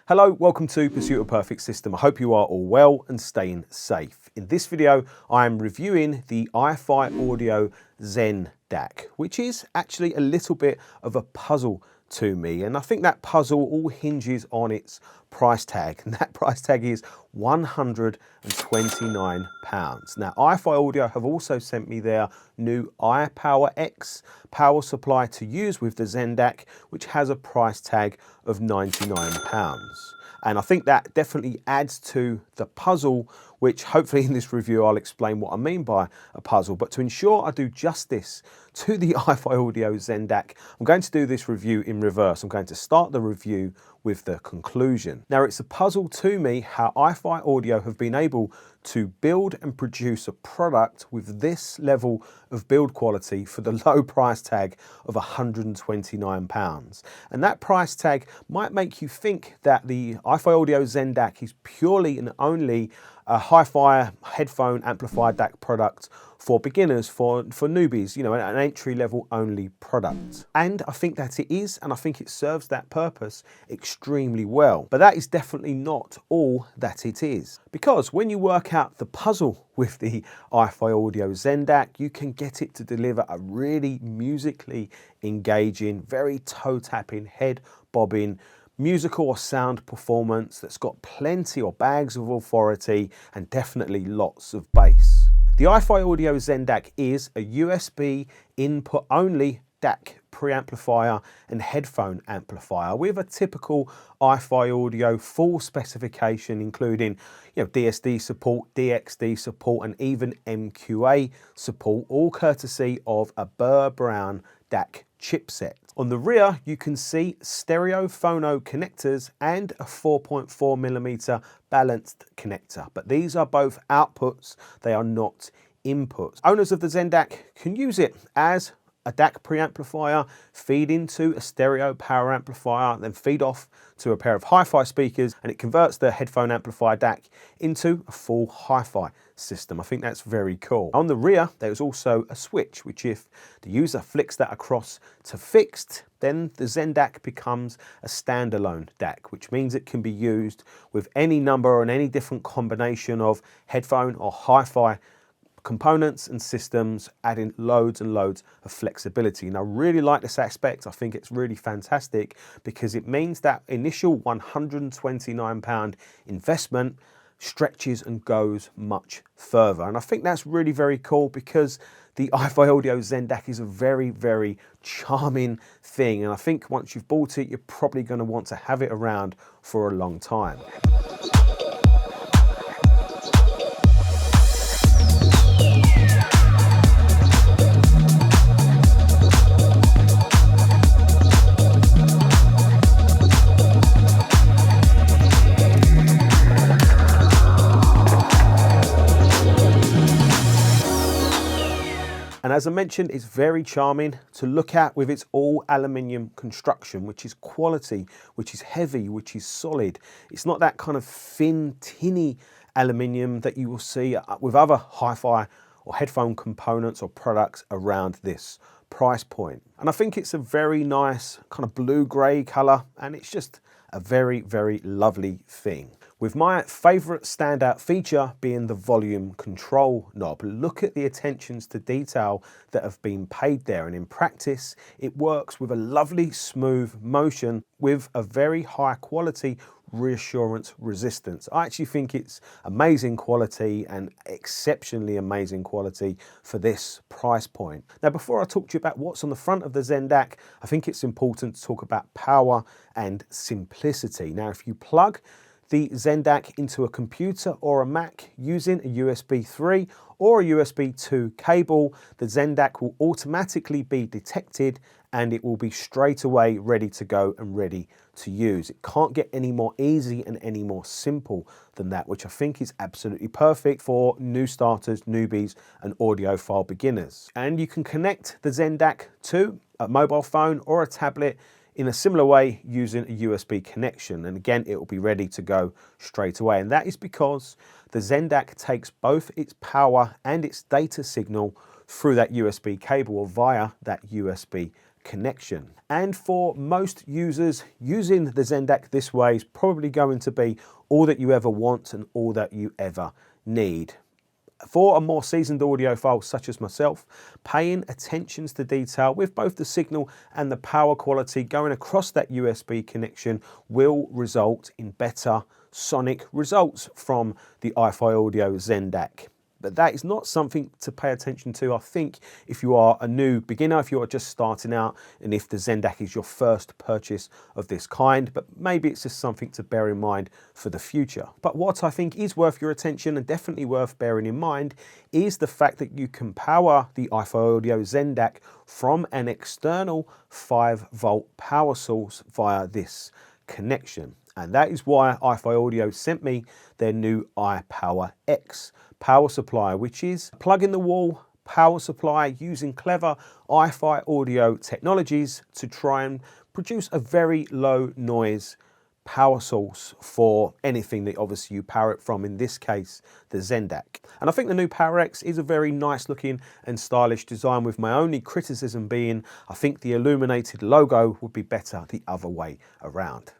Hello, welcome to Pursuit of Perfect System. I hope you are all well and staying safe. In this video, I am reviewing the iFi Audio ZEN DAC, which is actually a little bit of a puzzle to me. And I think that puzzle all hinges on its price tag. And that price tag is £129. Now, iFi Audio have also sent me their new iPower X power supply to use with the ZEN DAC, which has a price tag of £99. And I think that definitely adds to the puzzle, which hopefully in this review I'll explain what I mean by a puzzle. But to ensure I do justice to the iFi Audio ZEN DAC, I'm going to do this review in reverse. I'm going to start the review with the conclusion. Now, it's a puzzle to me how iFi Audio have been able to build and produce a product with this level of build quality for the low price tag of £129. And that price tag might make you think that the iFi Audio ZEN DAC is purely and only a HiFi headphone amplifier DAC product for beginners, for newbies, you know, an entry-level only product. And I think that it is, and I think it serves that purpose extremely well. But that is definitely not all that it is. Because when you work out the puzzle with the iFi Audio ZEN DAC, you can get it to deliver a really musically engaging, very toe-tapping, head-bobbing, musical or sound performance that's got plenty or bags of authority and definitely lots of bass. The iFi Audio ZEN DAC is a USB input only DAC preamplifier and headphone amplifier with a typical iFi Audio full specification, including DSD support, DXD support, and even MQA support, all courtesy of a Burr Brown DAC chipset. On the rear, you can see stereo phono connectors and a 4.4mm balanced connector, but these are both outputs, they are not inputs. Owners of the ZEN DAC can use it as a DAC preamplifier, feed into a stereo power amplifier, then feed off to a pair of hi-fi speakers, and it converts the headphone amplifier DAC into a full hi-fi system. I think that's very cool. On the rear, there's also a switch, which if the user flicks that across to fixed, then the ZEN DAC becomes a standalone DAC, which means it can be used with any number or any different combination of headphone or hi-fi components and systems, adding loads and loads of flexibility. And I really like this aspect. I think it's really fantastic because it means that initial £129 investment stretches and goes much further. And I think that's really very cool because the iFi Audio ZEN DAC is a very, very charming thing. And I think once you've bought it, you're probably going to want to have it around for a long time. And as I mentioned, it's very charming to look at with its all aluminium construction, which is quality, which is heavy, which is solid. It's not that kind of thin, tinny aluminium that you will see with other hi-fi or headphone components or products around this price point. And I think it's a very nice kind of blue-grey color, and it's just a very, very lovely thing. With my favorite standout feature being the volume control knob. Look at the attentions to detail that have been paid there, and in practice it works with a lovely smooth motion with a very high quality reassurance resistance. I actually think it's amazing quality and exceptionally amazing quality for this price point. Now, before I talk to you about what's on the front of the ZEN DAC, I think it's important to talk about power and simplicity. Now, if you plug the ZEN DAC into a computer or a Mac using a USB 3 or a USB 2 cable, the ZEN DAC will automatically be detected and it will be straight away ready to go and ready to use. It can't get any more easy and any more simple than that, which I think is absolutely perfect for new starters, newbies, and audiophile beginners. And you can connect the ZEN DAC to a mobile phone or a tablet in a similar way using a USB connection, and again it will be ready to go straight away. And that is because the ZEN DAC takes both its power and its data signal through that USB cable or via that USB connection. And for most users, using the ZEN DAC this way is probably going to be all that you ever want and all that you ever need. For a more seasoned audiophile such as myself, paying attention to detail with both the signal and the power quality going across that USB connection will result in better sonic results from the iFi Audio ZEN DAC. But that is not something to pay attention to, I think, if you are a new beginner, if you are just starting out, and if the ZEN DAC is your first purchase of this kind, but maybe it's just something to bear in mind for the future. But what I think is worth your attention and definitely worth bearing in mind is the fact that you can power the iFi Audio ZEN DAC from an external 5-volt power source via this connection. And that is why iFi Audio sent me their new iPower X power supply, which is a plug-in-the-wall power supply using clever iFi audio technologies to try and produce a very low noise power source for anything that obviously you power it from, in this case the ZEN DAC. And I think the new Power X is a very nice looking and stylish design, with my only criticism being I think the illuminated logo would be better the other way around.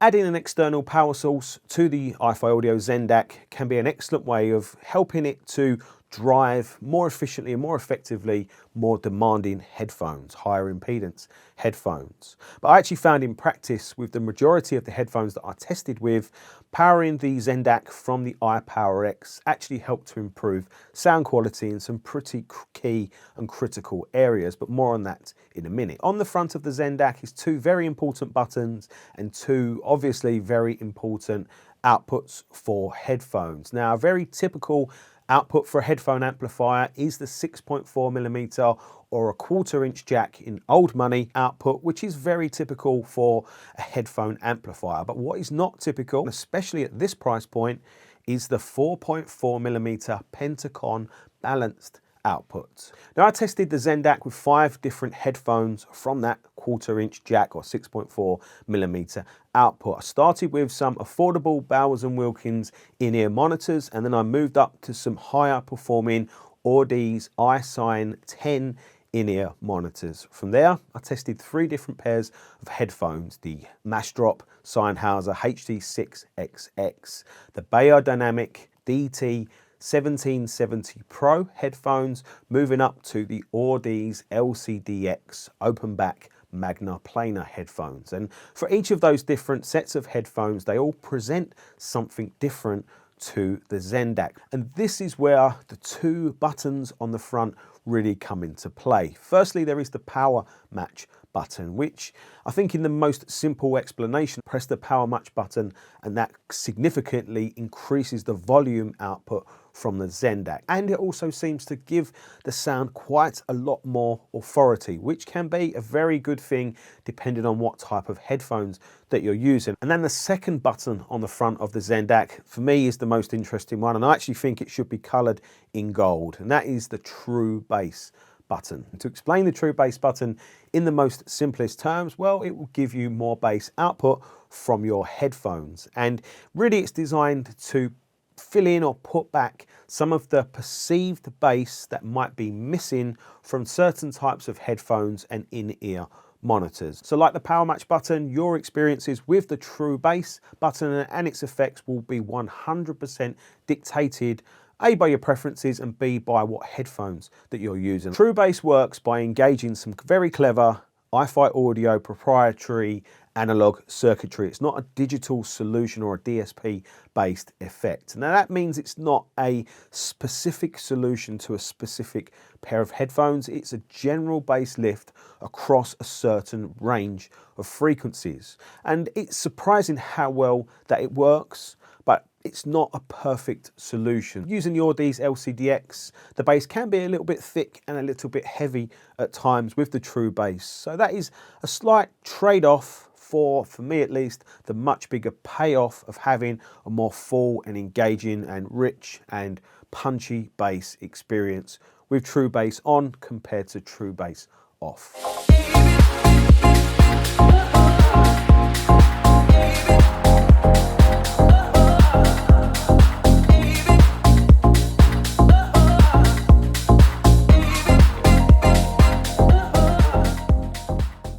Adding an external power source to the iFi Audio ZEN DAC can be an excellent way of helping it to drive more efficiently and more effectively more demanding headphones, higher impedance headphones. But I actually found in practice with the majority of the headphones that I tested with, powering the ZEN DAC from the iPower X actually helped to improve sound quality in some pretty key and critical areas, but more on that in a minute. On the front of the ZEN DAC is two very important buttons and two obviously very important outputs for headphones. Now, a very typical output for a headphone amplifier is the 6.4mm or a 1/4" jack in old money output, which is very typical for a headphone amplifier. But what is not typical, especially at this price point, is the 4.4mm Pentacon balanced output. Now, I tested the ZEN DAC with 5 different headphones from that 1/4" jack or 6.4mm output. I started with some affordable Bowers & Wilkins in-ear monitors, and then I moved up to some higher performing Audiophile iSign 10 in-ear monitors. From there, I tested 3 different pairs of headphones: the Mastrop Sennheiser HD6XX, the Beyerdynamic DT 1770 Pro headphones, moving up to the Audiophile LCDX open back Magna Planar headphones. And for each of those different sets of headphones, they all present something different to the ZEN DAC. And this is where the 2 buttons on the front really come into play. Firstly, there is the power match button, which I think in the most simple explanation, press the power match button and that significantly increases the volume output from the ZEN DAC. And it also seems to give the sound quite a lot more authority, which can be a very good thing depending on what type of headphones that you're using. And then the second button on the front of the ZEN DAC for me is the most interesting one, and I actually think it should be colored in gold, and that is the true bass button. And to explain the true bass button in the most simplest terms, well, it will give you more bass output from your headphones. And really it's designed to fill in or put back some of the perceived bass that might be missing from certain types of headphones and in-ear monitors. So like the power match button, your experiences with the true bass button and its effects will be 100% dictated A, by your preferences, and B, by what headphones that you're using. True bass works by engaging some very clever iFi Audio proprietary analog circuitry. It's not a digital solution or a DSP based effect. Now that means it's not a specific solution to a specific pair of headphones. It's a general bass lift across a certain range of frequencies. And it's surprising how well that it works, but it's not a perfect solution. Using the Audiophile LCDX, the bass can be a little bit thick and a little bit heavy at times with the true bass. So that is a slight trade-off for me at least, the much bigger payoff of having a more full and engaging and rich and punchy bass experience with true bass on compared to true bass off.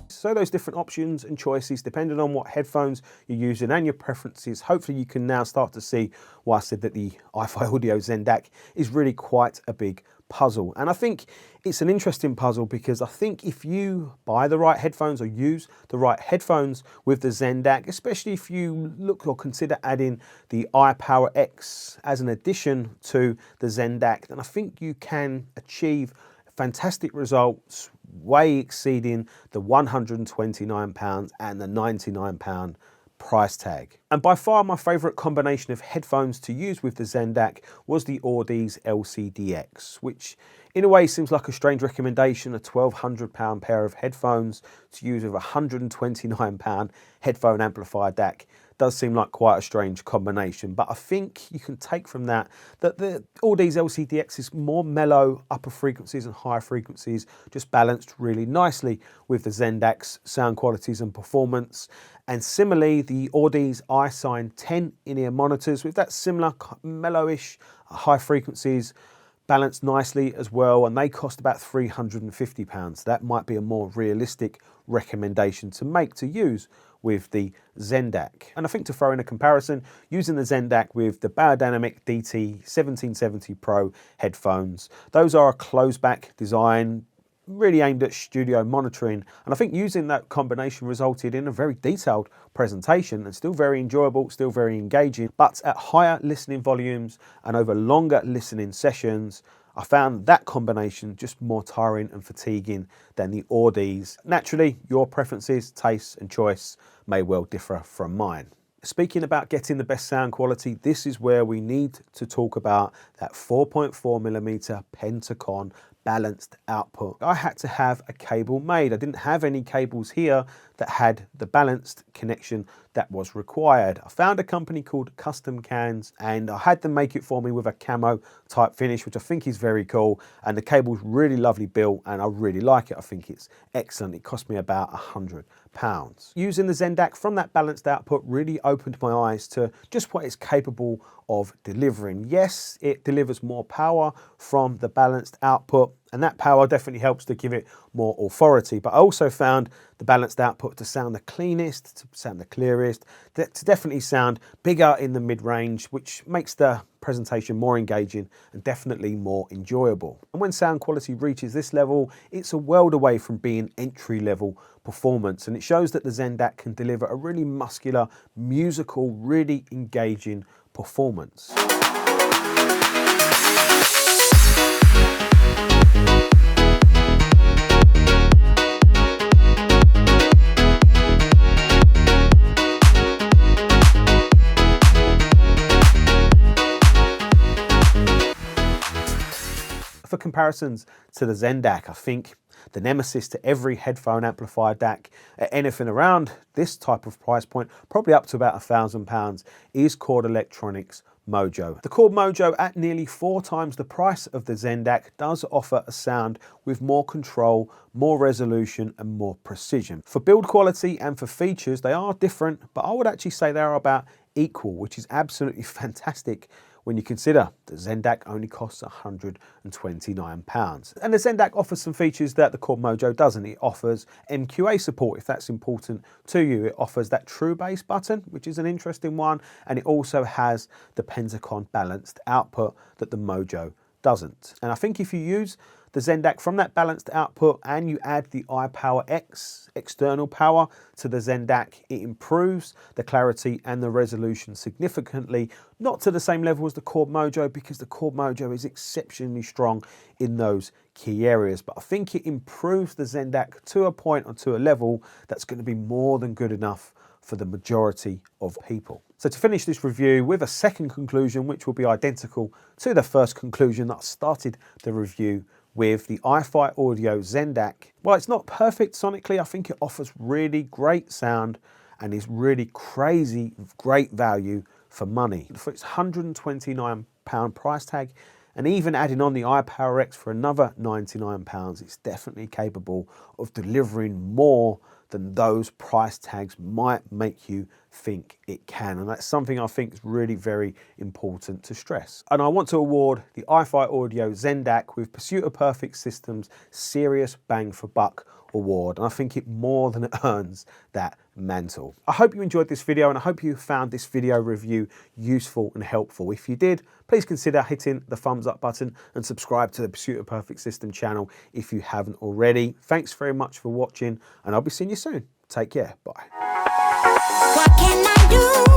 So those different options and choices, depending on what headphones you're using and your preferences, hopefully you can now start to see why I said that the iFi Audio ZEN DAC is really quite a big puzzle. And I think it's an interesting puzzle because I think if you buy the right headphones or use the right headphones with the ZEN DAC, especially if you look or consider adding the iPower X as an addition to the ZEN DAC, then I think you can achieve fantastic results, way exceeding the £129 and the £99 price tag. And by far my favourite combination of headphones to use with the ZEN DAC was the Audis LCDX, which in a way seems like a strange recommendation, a £1,200 pair of headphones to use with a £129 headphone amplifier DAC. Does seem like quite a strange combination, but I think you can take from that the Audis LCDX is more mellow upper frequencies and higher frequencies, just balanced really nicely with the ZEN DAC's sound qualities and performance. And similarly, the Audis iSign 10 in-ear monitors with that similar mellowish high frequencies balanced nicely as well, and they cost about £350. So that might be a more realistic recommendation to make to use with the ZEN DAC. And I think to throw in a comparison, using the ZEN DAC with the Beyerdynamic DT 1770 Pro headphones, those are a closed back design, really aimed at studio monitoring. And I think using that combination resulted in a very detailed presentation and still very enjoyable, still very engaging, but at higher listening volumes and over longer listening sessions, I found that combination just more tiring and fatiguing than the Audis. Naturally, your preferences, tastes and choice may well differ from mine. Speaking about getting the best sound quality, this is where we need to talk about that 4.4mm Pentacon balanced output. I had to have a cable made. I didn't have any cables here that had the balanced connection that was required. I found a company called Custom Cans and I had them make it for me with a camo type finish, which I think is very cool. And the cable's really lovely built and I really like it. I think it's excellent. It cost me about £100. Using the ZEN DAC from that balanced output really opened my eyes to just what it's capable of delivering. Yes, it delivers more power from the balanced output, and that power definitely helps to give it more authority. But I also found the balanced output to sound the cleanest, to sound the clearest, to definitely sound bigger in the mid-range, which makes the presentation more engaging and definitely more enjoyable. And when sound quality reaches this level, it's a world away from being entry-level performance, and it shows that the ZEN DAC can deliver a really muscular, musical, really engaging performance. For comparisons to the ZEN DAC, I think the nemesis to every headphone amplifier DAC at anything around this type of price point, probably up to about £1,000, is Chord Electronics Mojo. The Chord Mojo, at nearly 4 times the price of the ZEN DAC, does offer a sound with more control, more resolution and more precision. For build quality and for features, they are different, but I would actually say they are about equal, which is absolutely fantastic when you consider the ZEN DAC only costs £129. And the ZEN DAC offers some features that the Chord Mojo doesn't. It offers MQA support if that's important to you. It offers that true bass button, which is an interesting one, and it also has the Pentacon balanced output that the Mojo doesn't. And I think if you use the ZEN DAC from that balanced output and you add the iPower X external power to the ZEN DAC, it improves the clarity and the resolution significantly, not to the same level as the Chord Mojo because the Chord Mojo is exceptionally strong in those key areas, but I think it improves the ZEN DAC to a point or to a level that's going to be more than good enough for the majority of people. So to finish this review with a second conclusion, which will be identical to the first conclusion that I started the review with, the iFi Audio ZEN DAC. While it's not perfect sonically, I think it offers really great sound and is really crazy great value for money. For its £129 price tag, and even adding on the iPower X for another £99, it's definitely capable of delivering more than those price tags might make you think it can. And that's something I think is really very important to stress. And I want to award the iFi Audio ZEN DAC with Pursuit of Perfect Systems Serious Bang for Buck award, and I think it more than earns that mantle. I hope you enjoyed this video, and I hope you found this video review useful and helpful. If you did, please consider hitting the thumbs up button and subscribe to the Pursuit of Perfect System channel if you haven't already. Thanks very much for watching, and I'll be seeing you soon. Take care. Bye. What can I do?